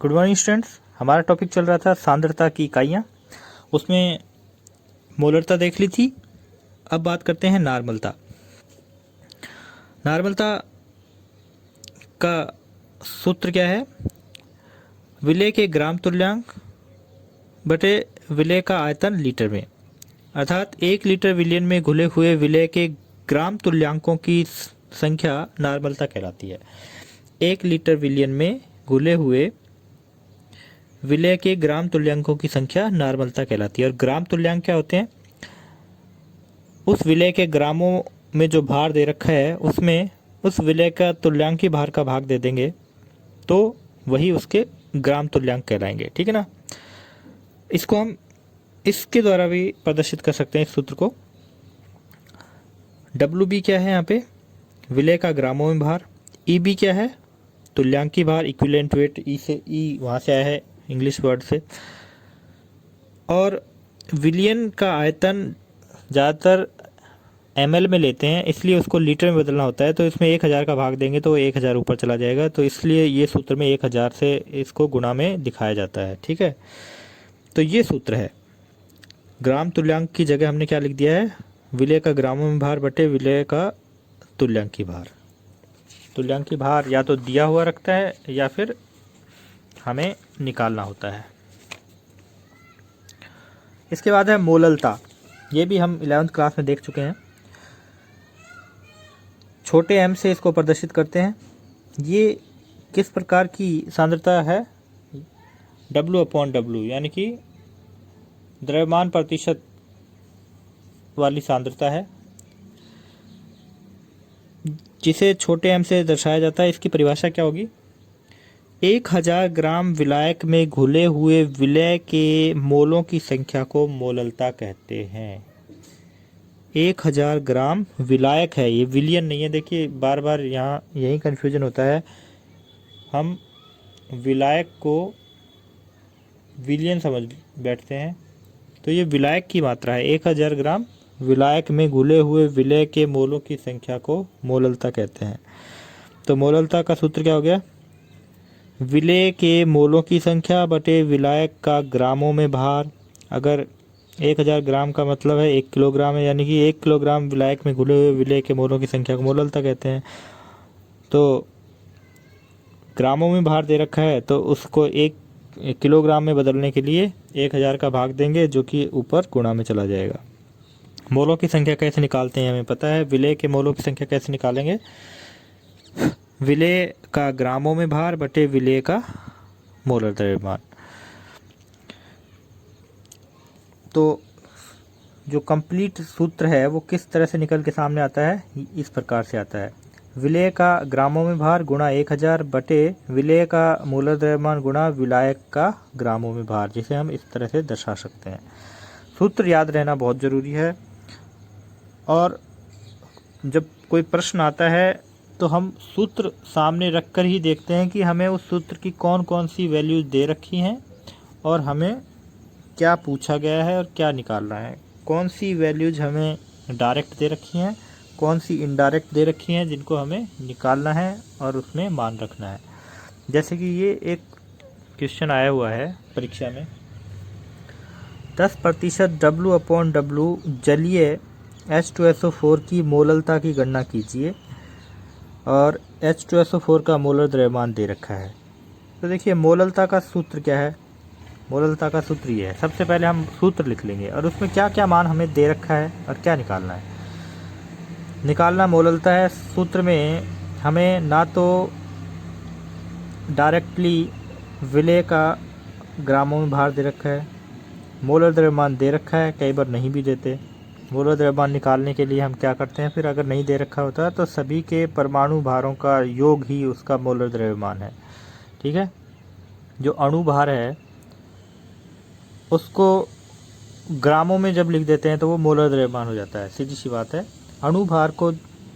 Good morning students. हमारा topic चल रहा था सांद्रता की इकाइयाँ, उसमें मोलरता देख ली थी। अब बात करते हैं नार्मलता। नार्मलता का सूत्र क्या है? विलेय के ग्राम तुल्यांक बटे विलेय का आयतन लीटर में, अर्थात 1 लीटर विलयन में घुले हुए विलेय के ग्राम तुल्यांकों की संख्या नार्मलता कहलाती है। 1 लीटर विलयन में घुले हुए विलेय के ग्राम तुल्यांकों की संख्या नार्मलता कहलाती है। और ग्राम तुल्यांक क्या होते हैं? उस विलेय के ग्रामों में जो भार दे रखा है उसमें उस विलेय का तुल्यांकी भार का भाग दे देंगे तो वही उसके ग्राम तुल्यांक कहलाएंगे। ठीक है ना। इसको हम इसके द्वारा भी प्रदर्शित कर सकते हैं इस सूत्र को। WB क्या है यहाँ पे? विलेय का ग्रामों में भार। EB क्या है? तुल्यांकी भार, इक्विवेलेंट वेट। ई से ई वहाँ से आया है इंग्लिश वर्ड से। और विलियन का आयतन ज़्यादातर ml में लेते हैं, इसलिए उसको लीटर में बदलना होता है। तो इसमें 1000 का भाग देंगे तो 1000 ऊपर चला जाएगा, तो इसलिए ये सूत्र में 1000 से इसको गुणा में दिखाया जाता है। ठीक है, तो ये सूत्र है। ग्राम तुल्यांक की जगह हमने क्या लिख दिया है? विलेय का ग्रामों में भार बटे विलेय का तुल्यांकी भार। तुल्यांकी भार या तो दिया हुआ रखता है या फिर हमें निकालना होता है। इसके बाद है मोललता। ये भी हम 11th क्लास में देख चुके हैं। छोटे m से इसको प्रदर्शित करते हैं। ये किस प्रकार की सांद्रता है? W/W, यानी कि द्रव्यमान प्रतिशत वाली सांद्रता है, जिसे छोटे m से दर्शाया जाता है। इसकी परिभाषा क्या होगी? 1000 ग्राम विलायक में घुले हुए विलेय के मोलों की संख्या को मोललता कहते हैं। 1000 ग्राम विलायक है, ये विलियन नहीं है। देखिए बार बार यहाँ यही कन्फ्यूजन होता है, हम विलायक को विलियन समझ बैठते हैं। तो ये विलायक की मात्रा है। 1000 ग्राम विलायक में घुले हुए विलेय के मोलों की संख्या को मोललता कहते हैं। तो मोललता का सूत्र क्या हो गया? विलेय के मोलों की संख्या बटे विलायक का ग्रामों में भार। अगर 1000 ग्राम का मतलब है 1 किलोग्राम है, यानी कि 1 किलोग्राम विलायक में घुले हुए विलेय के मोलों की संख्या को मोललता कहते हैं। तो ग्रामों में भार दे रखा है तो उसको 1 किलोग्राम में बदलने के लिए 1000 का भाग देंगे, जो कि ऊपर गुणा में चला जाएगा। मोलों की संख्या कैसे निकालते हैं हमें पता है। विलेय के मोलों की संख्या कैसे निकालेंगे? विलेय का ग्रामों में भार बटे विलेय का मोलर द्रव्यमान। तो जो कंप्लीट सूत्र है वो किस तरह से निकल के सामने आता है? इस प्रकार से आता है। विलेय का ग्रामों में भार गुणा 1000 बटे विलेय का मोलर द्रव्यमान गुणा विलायक का ग्रामों में भार, जिसे हम इस तरह से दर्शा सकते हैं। सूत्र याद रहना बहुत ज़रूरी है। और जब कोई प्रश्न आता है तो हम सूत्र सामने रखकर ही देखते हैं कि हमें उस सूत्र की कौन कौन सी वैल्यूज दे रखी हैं और हमें क्या पूछा गया है और क्या निकालना है। कौन सी वैल्यूज हमें डायरेक्ट दे रखी हैं, कौन सी इनडायरेक्ट दे रखी हैं, जिनको हमें निकालना है और उसमें मान रखना है। जैसे कि ये एक क्वेश्चन आया हुआ है परीक्षा में, 10% W/W जलीय H2SO4 की मोललता की गणना कीजिए और H2SO4 का मोलर द्रव्यमान दे रखा है। तो देखिए मोललता का सूत्र क्या है? मोललता का सूत्र ये है। सबसे पहले हम सूत्र लिख लेंगे और उसमें क्या क्या मान हमें दे रखा है और क्या निकालना है। निकालना मोललता है। सूत्र में हमें ना तो डायरेक्टली विलेय का ग्रामों में भार दे रखा है, मोलर द्रव्यमान दे रखा है, कई बार नहीं भी देते। मोलर द्रव्यमान निकालने के लिए हम क्या करते हैं? फिर अगर नहीं दे रखा होता तो सभी के परमाणु भारों का योग ही उसका मोलर द्रव्यमान है। ठीक है, जो अणु भार है उसको ग्रामों में जब लिख देते हैं तो वो मोलर द्रव्यमान हो जाता है। सीधी सी बात है। अणु भार को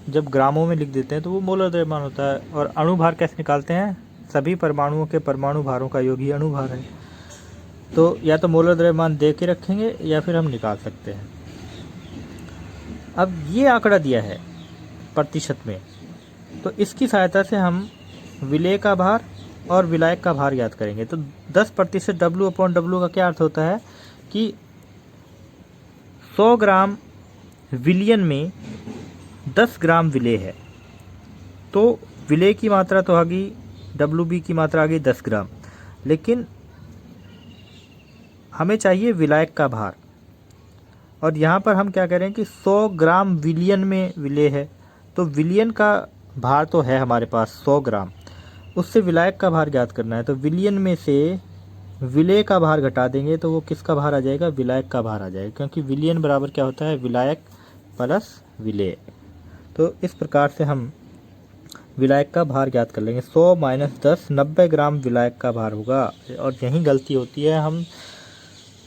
जब ग्रामों में लिख देते हैं तो वो मोलर द्रव्यमान होता है। और अणु भार कैसे निकालते हैं? सभी परमाणुओं के परमाणु भारों का योग ही अणु भार है। तो या तो मोलर द्रव्यमान दे के रखेंगे या फिर हम निकाल सकते हैं। अब ये आंकड़ा दिया है प्रतिशत में, तो इसकी सहायता से हम विलेय का भार और विलायक का भार ज्ञात करेंगे। तो 10% W/W का क्या अर्थ होता है कि 100 ग्राम विलयन में 10 ग्राम विलेय है, तो विलेय की मात्रा तो आ गई, WB की मात्रा आ गई 10 ग्राम, लेकिन हमें चाहिए विलायक का भार। और यहाँ पर हम क्या कह रहे हैं कि 100 ग्राम विलियन में विलेय है, तो विलियन का भार तो है हमारे पास 100 ग्राम, उससे विलायक का भार ज्ञात करना है। तो विलियन में से विलेय का भार घटा देंगे तो वो किसका भार आ जाएगा, विलायक का भार आ जाएगा, क्योंकि विलियन बराबर क्या होता है, विलायक प्लस विलेय। तो इस प्रकार से हम विलायक का भार ज्ञात कर लेंगे। 100 माइनस 10 90 ग्राम विलायक का भार होगा। और यही गलती होती है, हम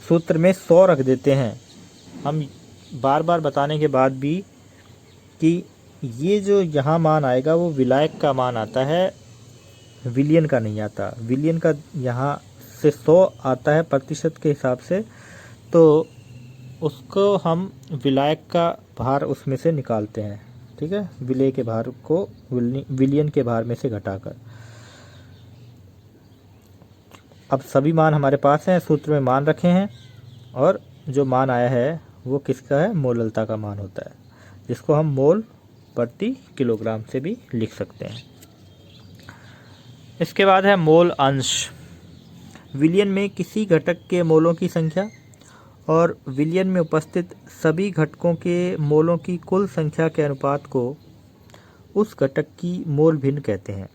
सूत्र में 100 रख देते हैं, हम बार बार बताने के बाद भी कि ये जो यहाँ मान आएगा वो विलायक का मान आता है, विलियन का नहीं आता। विलियन का यहाँ से 100 आता है प्रतिशत के हिसाब से, तो उसको हम विलायक का भार उसमें से निकालते हैं, ठीक है, विलेय के भार को विलियन के भार में से घटाकर। अब सभी मान हमारे पास हैं, सूत्र में मान रखे हैं, और जो मान आया है वो किसका है, मोललता का मान होता है, जिसको हम मोल प्रति किलोग्राम से भी लिख सकते हैं। इसके बाद है मोल अंश। विलयन में किसी घटक के मोलों की संख्या और विलयन में उपस्थित सभी घटकों के मोलों की कुल संख्या के अनुपात को उस घटक की मोल भिन्न कहते हैं।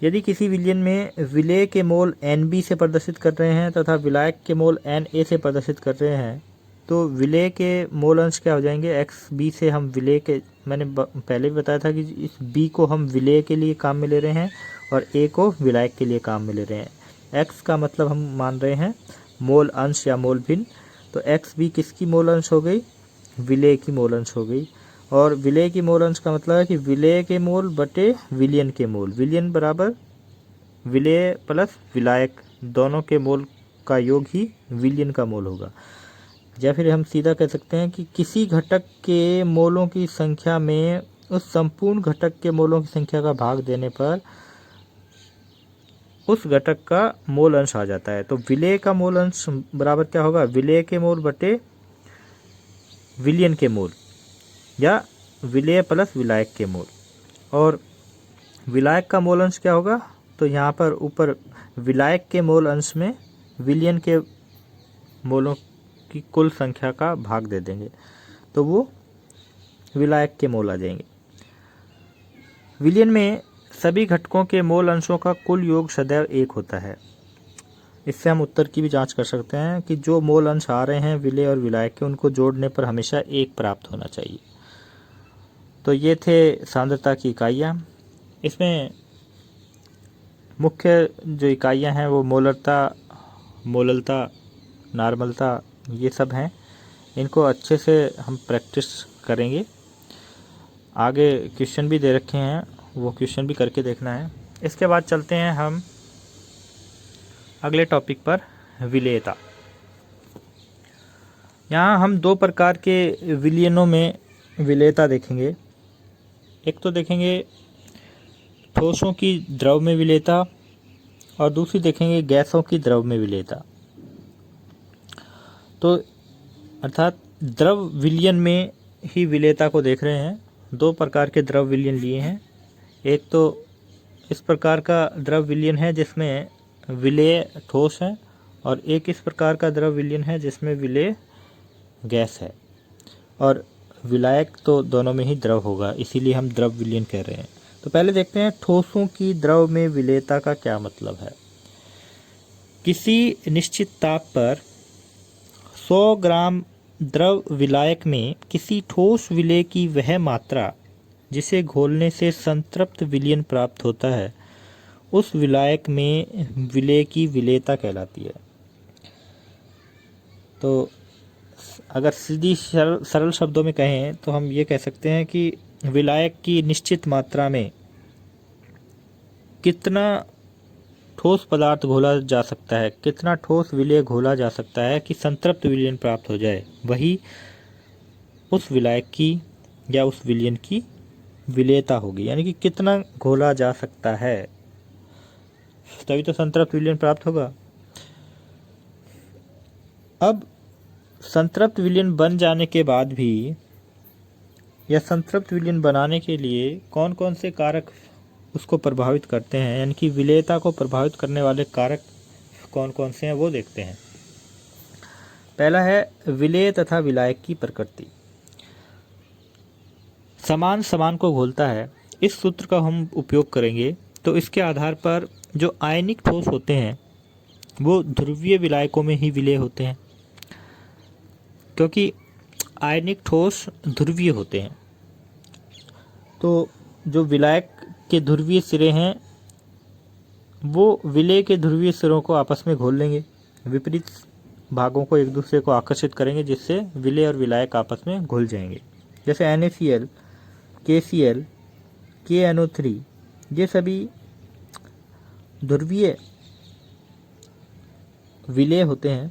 यदि किसी विलयन में विलेय के मोल Nb से प्रदर्शित कर रहे हैं तथा विलायक के मोल Na से प्रदर्शित कर रहे हैं, तो विलेय के मोल अंश क्या हो जाएंगे, XB से हम विलेय के, मैंने पहले भी बताया था कि इस B को हम विलेय के लिए काम में ले रहे हैं और A को विलायक के लिए काम में ले रहे हैं। X का मतलब हम मान रहे हैं मोल अंश या मोल भिन्न, तो XB किसकी मोल अंश हो गई, विलेय की मोल अंश हो गई। और विलेय की मोल अंश का मतलब है कि विलेय के मोल बटे विलयन के मोल, विलयन बराबर विलेय प्लस विलायक, दोनों के मोल का योग ही विलयन का मोल होगा। या फिर हम सीधा कह सकते हैं कि किसी घटक के मोलों की संख्या में उस संपूर्ण घटक के मोलों की संख्या का भाग देने पर उस घटक का मोल अंश आ जाता है। तो विलेय का मोल अंश बराबर क्या होगा, विलेय के मोल बटे विलयन के मोल, या विलेय प्लस विलायक के मोल। और विलायक का मोल अंश क्या होगा, तो यहाँ पर ऊपर विलायक के मोल अंश में विलयन के मोलों की कुल संख्या का भाग दे देंगे, तो वो विलायक के मोल आ जाएंगे। विलयन में सभी घटकों के मोल अंशों का कुल योग सदैव 1 होता है। इससे हम उत्तर की भी जांच कर सकते हैं कि जो मोल अंश आ रहे हैं विलेय और विलायक के, उनको जोड़ने पर हमेशा 1 प्राप्त होना चाहिए। तो ये थे सांद्रता की इकाइयाँ। इसमें मुख्य जो इकाइयाँ हैं वो मोलरता, मोललता, नॉर्मलता, ये सब हैं। इनको अच्छे से हम प्रैक्टिस करेंगे। आगे क्वेश्चन भी दे रखे हैं, वो क्वेश्चन भी करके देखना है। इसके बाद चलते हैं हम अगले टॉपिक पर, विलेयता। यहाँ हम 2 प्रकार के विलयनों में विलेयता देखेंगे। एक तो देखेंगे ठोसों की द्रव में विलेयता, और दूसरी देखेंगे गैसों की द्रव में विलेयता। तो अर्थात द्रव विलयन में ही विलेयता को देख रहे हैं। 2 प्रकार के द्रव विलयन लिए हैं। एक तो इस प्रकार का द्रव विलयन है जिसमें विलेय ठोस है, और एक इस प्रकार का द्रव विलयन है जिसमें विलेय गैस है, और विलायक तो दोनों में ही द्रव होगा, इसीलिए हम द्रव विलयन कह रहे हैं। तो पहले देखते हैं ठोसों की द्रव में विलेयता का क्या मतलब है। किसी निश्चित ताप पर 100 ग्राम द्रव विलायक में किसी ठोस विलेय की वह मात्रा जिसे घोलने से संतृप्त विलयन प्राप्त होता है, उस विलायक में विलेय की विलेयता कहलाती है। तो अगर सीधी सरल शब्दों में कहें तो हम ये कह सकते हैं कि विलायक की निश्चित मात्रा में कितना ठोस पदार्थ घोला जा सकता है, कितना ठोस विलेय घोला जा सकता है कि संतृप्त विलयन प्राप्त हो जाए, वही उस विलायक की या उस विलयन की विलेयता होगी। यानी कि कितना घोला जा सकता है, तभी तो संतृप्त विलयन प्राप्त होगा। अब संतृप्त विलयन बन जाने के बाद भी या संतृप्त विलयन बनाने के लिए कौन कौन से कारक उसको प्रभावित करते हैं, यानी कि विलेयता को प्रभावित करने वाले कारक कौन कौन से हैं वो देखते हैं। पहला है विलेय तथा विलायक की प्रकृति। समान समान को घोलता है, इस सूत्र का हम उपयोग करेंगे तो इसके आधार पर जो आयनिक ठोस होते हैं वो ध्रुवीय विलायकों में ही विलेय होते हैं, क्योंकि आयनिक ठोस ध्रुवीय होते हैं। तो जो विलायक के ध्रुवीय सिरे हैं वो विलेय के ध्रुवीय सिरों को आपस में घोल लेंगे, विपरीत भागों को एक दूसरे को आकर्षित करेंगे, जिससे विलेय और विलायक आपस में घुल जाएंगे। जैसे NaCl, KCl, KNO3 ये सभी ध्रुवीय विलेय होते हैं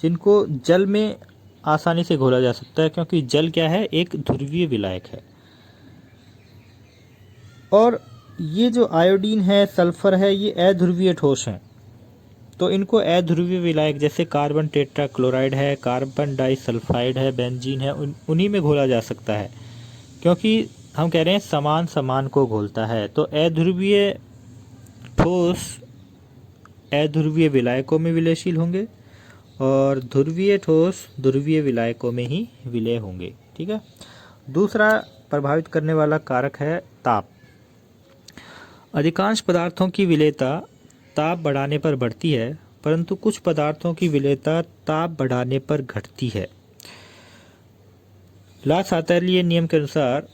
जिनको जल में आसानी से घोला जा सकता है, क्योंकि जल क्या है, एक ध्रुवीय विलायक है। और ये जो आयोडीन है, सल्फर है, ये अध्रुवीय ठोस हैं, तो इनको अध्रुवीय विलायक जैसे कार्बन टेट्राक्लोराइड है, कार्बन डाइसल्फाइड है, बेंजीन है, उन्हीं में घोला जा सकता है, क्योंकि हम कह रहे हैं समान समान को घोलता है। तो अध्रुवीय ठोस अध्रुवीय विलायकों में विलयशील होंगे और ध्रुवीय ठोस ध्रुवीय विलायकों में ही विलय होंगे। ठीक है। दूसरा प्रभावित करने वाला कारक है ताप। अधिकांश पदार्थों की विलेयता ताप बढ़ाने पर बढ़ती है, परंतु कुछ पदार्थों की विलेयता ताप बढ़ाने पर घटती है। ला सातर्लीय नियम के अनुसार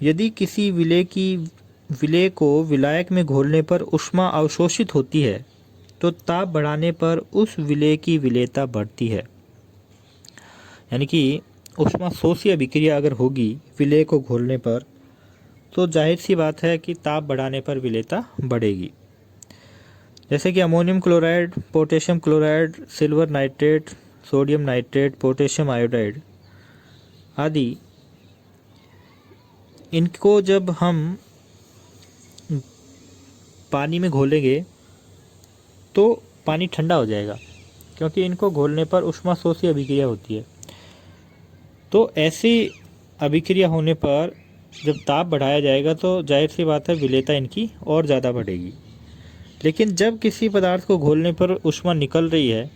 यदि किसी विलेय को विलायक में घोलने पर ऊष्मा अवशोषित होती है तो ताप बढ़ाने पर उस विलेय की विलेयता बढ़ती है। यानी कि ऊष्मा शोषी अभिक्रिया अगर होगी विलेय को घोलने पर तो जाहिर सी बात है कि ताप बढ़ाने पर विलेयता बढ़ेगी। जैसे कि ammonium chloride, potassium chloride, silver nitrate, sodium nitrate, potassium iodide आदि, इनको जब हम पानी में घोलेंगे तो पानी ठंडा हो जाएगा, क्योंकि इनको घोलने पर ऊष्मा शोषी अभिक्रिया होती है। तो ऐसी अभिक्रिया होने पर जब ताप बढ़ाया जाएगा तो जाहिर सी बात है विलेयता इनकी और ज़्यादा बढ़ेगी। लेकिन जब किसी पदार्थ को घोलने पर ऊष्मा निकल रही है,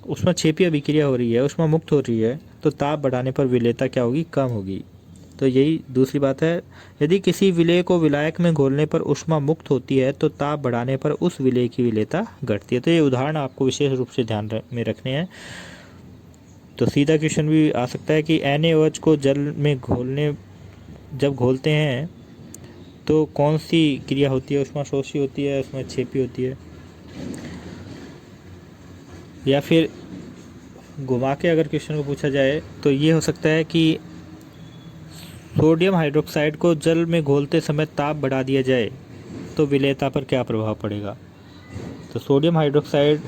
ऊष्मा क्षेपी अभिक्रिया हो रही है, ऊष्मा मुक्त हो रही है, तो ताप बढ़ाने पर विलेयता क्या होगी, कम होगी। तो यही दूसरी बात है, यदि किसी विलेय को विलायक में घोलने पर ऊष्मा मुक्त होती है तो ताप बढ़ाने पर उस विलेय की विलेयता घटती है। तो ये उदाहरण आपको विशेष रूप से ध्यान में रखने हैं। तो सीधा क्वेश्चन भी आ सकता है कि NaOH को जल में जब घोलते हैं तो कौन सी क्रिया होती है, ऊष्मा शोषी होती है, उसमें क्षेपी होती है। या फिर घुमा के अगर क्वेश्चन को पूछा जाए तो ये हो सकता है कि सोडियम हाइड्रोक्साइड को जल में घोलते समय ताप बढ़ा दिया जाए तो विलेयता पर क्या प्रभाव पड़ेगा। तो सोडियम हाइड्रोक्साइड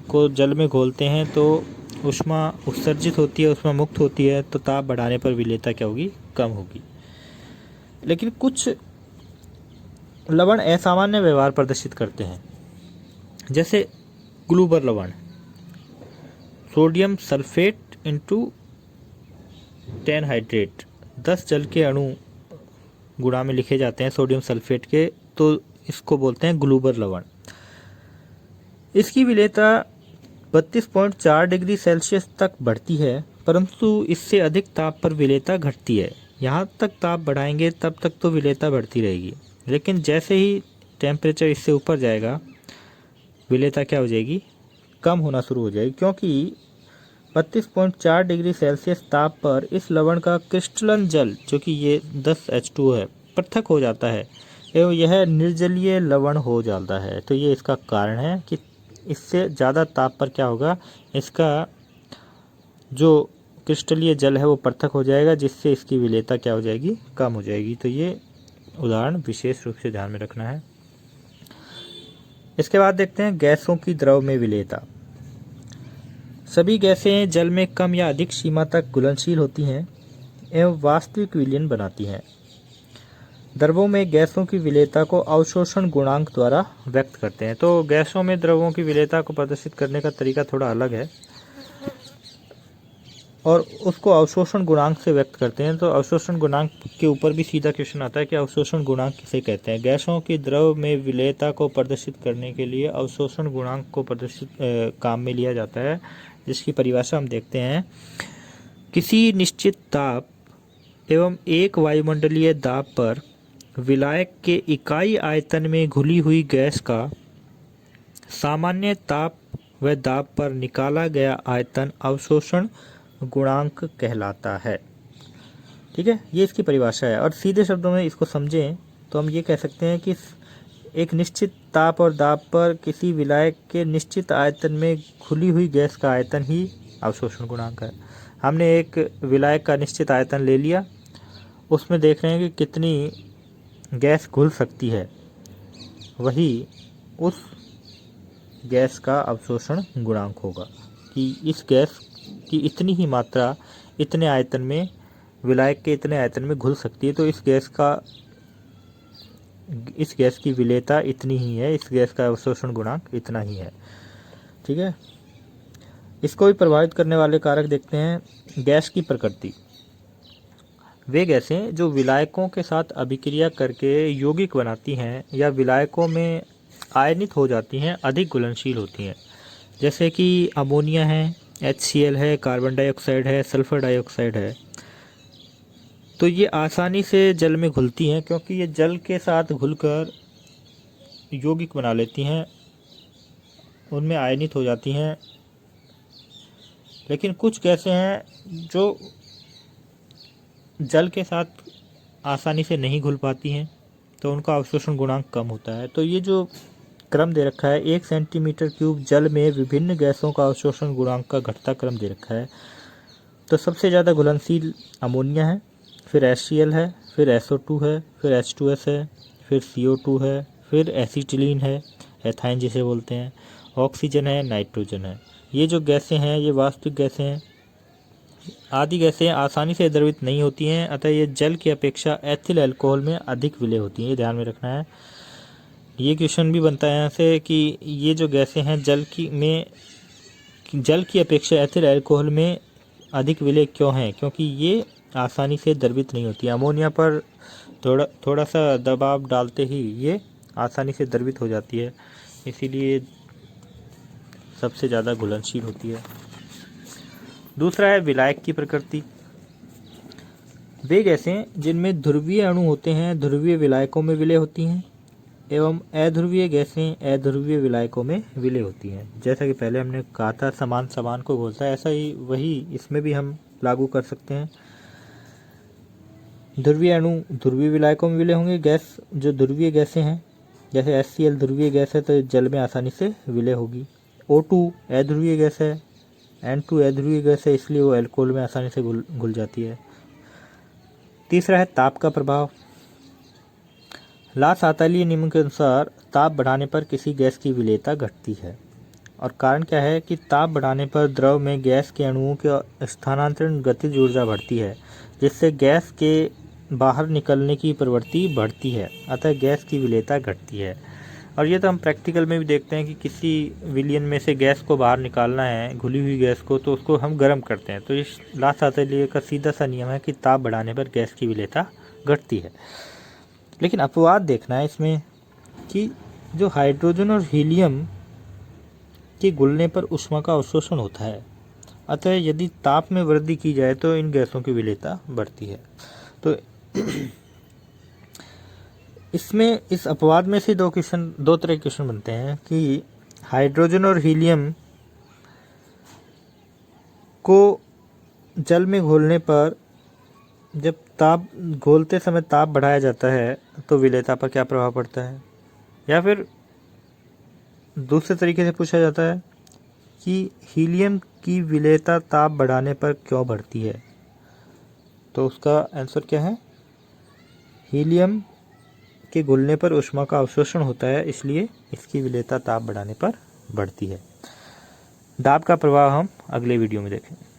को जल में घोलते हैं तो ऊष्मा उत्सर्जित होती है, ऊष्मा मुक्त होती है, तो ताप बढ़ाने पर विलेयता क्या होगी, कम होगी। लेकिन कुछ लवण असामान्य व्यवहार प्रदर्शित करते हैं, जैसे ग्लूबर लवण, सोडियम सल्फेट इंटू 10 हाइड्रेट, 10 जल के अणु गुणा में लिखे जाते हैं सोडियम सल्फेट के, तो इसको बोलते हैं ग्लूबर लवण। इसकी विलेयता 32.4 डिग्री सेल्सियस तक बढ़ती है, परंतु इससे अधिक ताप पर विलेयता घटती है। यहाँ तक ताप बढ़ाएंगे तब तक तो विलेयता बढ़ती रहेगी, लेकिन जैसे ही टेम्परेचर इससे ऊपर जाएगा विलेयता क्या हो जाएगी, कम होना शुरू हो जाएगी, क्योंकि 32.4 डिग्री सेल्सियस ताप पर इस लवण का क्रिस्टलन जल, जो कि ये 10H2O है, पृथक हो जाता है एवं यह निर्जलीय लवण हो जाता है। तो ये इसका कारण है कि इससे ज़्यादा ताप पर क्या होगा, इसका जो क्रिस्टलीय जल है वो पृथक हो जाएगा, जिससे इसकी विलेयता क्या हो जाएगी, कम हो जाएगी। तो ये उदाहरण विशेष रूप से ध्यान में रखना है। इसके बाद देखते हैं गैसों की द्रव में विलेयता। सभी गैसें जल में कम या अधिक सीमा तक घुलनशील होती हैं एवं वास्तविक विलयन बनाती हैं। द्रवों में गैसों की विलेयता को अवशोषण गुणांक द्वारा व्यक्त करते हैं। तो गैसों में द्रवों की विलेयता को प्रदर्शित करने का तरीका थोड़ा अलग है और उसको अवशोषण गुणांक से व्यक्त करते हैं। तो अवशोषण गुणांक के ऊपर भी सीधा क्वेश्चन आता है कि अवशोषण गुणांक किसे कहते हैं। गैसों की द्रव में विलेयता को प्रदर्शित करने के लिए अवशोषण गुणांक को काम में लिया जाता है, जिसकी परिभाषा हम देखते हैं। किसी निश्चित ताप एवं एक वायुमंडलीय दाब पर विलायक के इकाई आयतन में घुली हुई गैस का सामान्य ताप व दाब पर निकाला गया आयतन अवशोषण गुणांक कहलाता है। ठीक है, ये इसकी परिभाषा है। और सीधे शब्दों में इसको समझें तो हम ये कह सकते हैं कि एक निश्चित ताप और दाब पर किसी विलायक के निश्चित आयतन में घुली हुई गैस का आयतन ही अवशोषण गुणांक है। हमने एक विलायक का निश्चित आयतन ले लिया, उसमें देख रहे हैं कि कितनी गैस घुल सकती है, वही उस गैस का अवशोषण गुणांक होगा कि इस गैस की इतनी ही मात्रा इतने आयतन में, विलायक के इतने आयतन में घुल सकती है, तो इस गैस की विलेयता इतनी ही है, इस गैस का अवशोषण गुणांक इतना ही है। ठीक है, इसको भी प्रभावित करने वाले कारक देखते हैं। गैस की प्रकृति। वे गैसें जो विलायकों के साथ अभिक्रिया करके यौगिक बनाती हैं या विलायकों में आयनित हो जाती हैं, अधिक घुलनशील होती हैं। जैसे कि अमोनिया है, HCl है, कार्बन डाइऑक्साइड है, सल्फर डाइऑक्साइड है। तो ये आसानी से जल में घुलती हैं क्योंकि ये जल के साथ घुलकर यौगिक बना लेती हैं, उनमें आयनित हो जाती हैं। लेकिन कुछ गैसें हैं जो जल के साथ आसानी से नहीं घुल पाती हैं, तो उनका अवशोषण गुणांक कम होता है। तो ये जो क्रम दे रखा है, 1 सेंटीमीटर क्यूब जल में विभिन्न गैसों का अवशोषण गुणांक का घटता क्रम दे रखा है। तो सबसे ज़्यादा घुलनशील अमोनिया है, फिर HCl है, फिर SO2 है, फिर H2S है, फिर CO2 है, फिर एसिटिलीन है, एथाइन जिसे बोलते हैं, ऑक्सीजन है, नाइट्रोजन है। ये जो गैसें हैं ये वास्तविक गैसें हैं। आदि गैसें आसानी से द्रवित नहीं होती हैं, अतः ये जल की अपेक्षा एथिल अल्कोहल में अधिक विलय होती हैं। ये ध्यान में रखना है। ये क्वेश्चन भी बनता है यहाँ से कि ये जो गैसें हैं जल की अपेक्षा एथिल अल्कोहल में अधिक विलय क्यों हैं, क्योंकि ये आसानी से द्रवित नहीं होती। अमोनिया पर थोड़ा सा दबाव डालते ही ये आसानी से द्रवित हो जाती है, इसीलिए सबसे ज़्यादा घुलनशील होती है। दूसरा है विलायक की प्रकृति। वे गैसें जिनमें ध्रुवीय अणु होते हैं ध्रुवीय विलायकों में विलय होती हैं एवं अध्रुवीय गैसें अध्रुवीय विलायकों में विलय होती हैं। जैसा कि पहले हमने कहा था समान समान को घोलता है, ऐसा ही वही इसमें भी हम लागू कर सकते हैं। ध्रुवीय अणु ध्रुवीय विलायकों में विलय होंगे। गैस जो ध्रुवीय गैसें हैं जैसे HCl ध्रुवीय गैस है तो जल में आसानी से विलय होगी। O2 अध्रुवीय गैस है, N2 अध्रुवीय गैस है, इसलिए वो अल्कोहल में आसानी से घुल जाती है। तीसरा है ताप का प्रभाव। ला सातलीय नियम के अनुसार ताप बढ़ाने पर किसी गैस की विलेयता घटती है, और कारण क्या है कि ताप बढ़ाने पर द्रव में गैस के अणुओं के स्थानांतरण गतिज ऊर्जा बढ़ती है, जिससे गैस के बाहर निकलने की प्रवृत्ति बढ़ती है, अतः गैस की विलेयता घटती है। और ये तो हम प्रैक्टिकल में भी देखते हैं कि किसी विलयन में से गैस को बाहर निकालना है, घुली हुई गैस को, तो उसको हम गर्म करते हैं। तो इस ला सातलीय का सीधा सा नियम है कि ताप बढ़ाने पर गैस की विलेयता घटती है। लेकिन अपवाद देखना है इसमें कि जो हाइड्रोजन और हीलियम के घुलने पर ऊष्मा का अवशोषण होता है, अतः यदि ताप में वृद्धि की जाए तो इन गैसों की विलेयता बढ़ती है। तो इसमें इस अपवाद में से दो तरह के क्वेश्चन बनते हैं कि हाइड्रोजन और हीलियम को जल में घोलने पर जब ताप घोलते समय ताप बढ़ाया जाता है तो विलेयता पर क्या प्रभाव पड़ता है, या फिर दूसरे तरीके से पूछा जाता है कि हीलियम की विलेयता ताप बढ़ाने पर क्यों बढ़ती है। तो उसका आंसर क्या है, हीलियम के घुलने पर ऊष्मा का अवशोषण होता है, इसलिए इसकी विलेयता ताप बढ़ाने पर बढ़ती है। दाब का प्रभाव हम अगले वीडियो में देखेंगे।